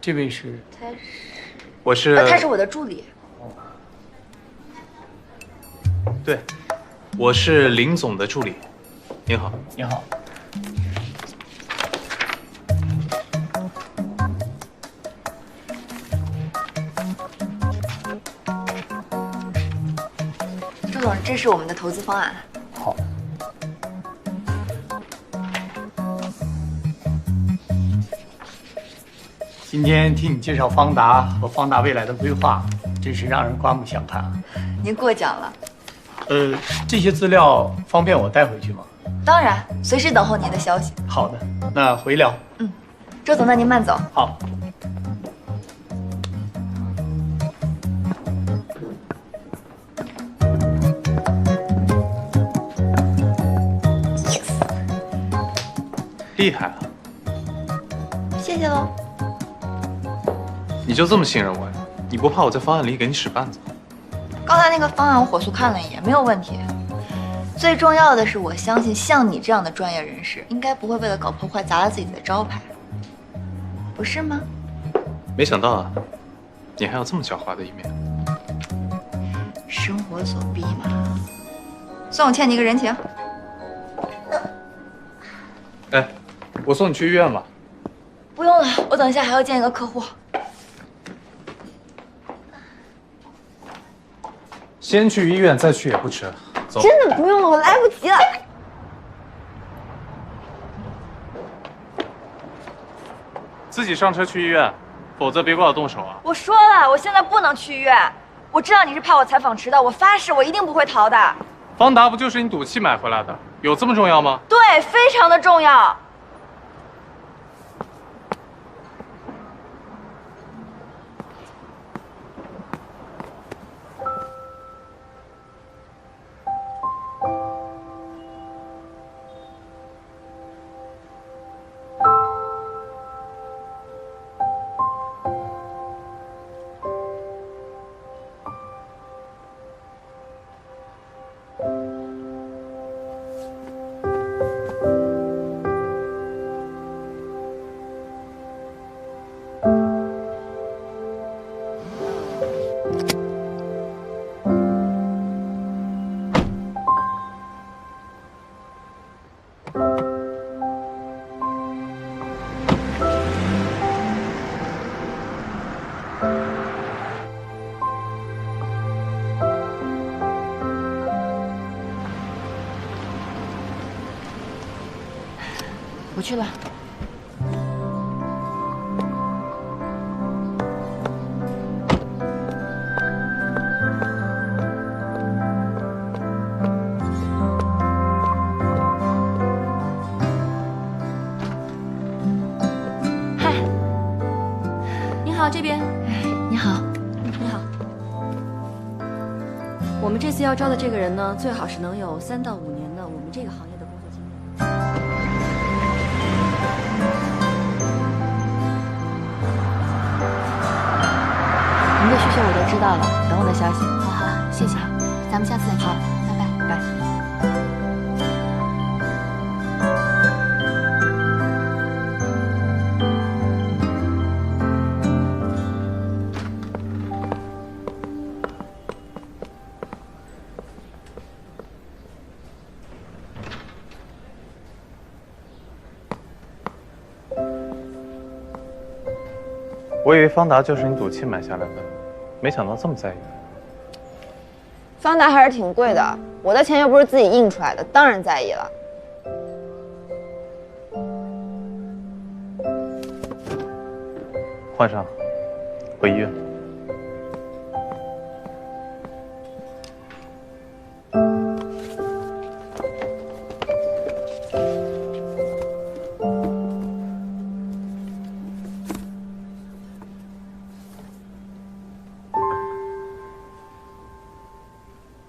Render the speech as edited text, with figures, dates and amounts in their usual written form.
这位是？我是。他是我的助理。对，我是林总的助理。您好。你好。朱总，这是我们的投资方案。好。今天听你介绍方达和方达未来的规划，真是让人刮目相看啊！您过奖了。这些资料方便我带回去吗？当然，随时等候您的消息。好的，那回聊。周总，那您慢走。好。厉害啊！谢谢喽。你就这么信任我呀？你不怕我在方案里给你使绊子？刚才那个方案我火速看了一眼，没有问题。最重要的是，我相信像你这样的专业人士，应该不会为了搞破坏砸了自己的招牌，不是吗？没想到啊，你还有这么狡猾的一面。生活所逼嘛。算我欠你一个人情。哎，我送你去医院吧。不用了，我等一下还要见一个客户。先去医院，再去也不迟。走。真的不用了，我来不及了。自己上车去医院，否则别怪我动手啊！我说了，我现在不能去医院。我知道你是怕我采访迟到，我发誓我一定不会逃的。方达不就是你赌气买回来的？有这么重要吗？对，非常的重要。我去了。嗨，你好，这边。你好。你好。我们这次要招的这个人呢，最好是能有3到5年的我们这个行业的工作经验。您的需求我都知道了，等我的消息。好好，谢谢，咱们下次再见，拜拜，拜。我以为方达就是你赌气买下来的，没想到这么在意。方达还是挺贵的，我的钱又不是自己印出来的，当然在意了。换上，回医院。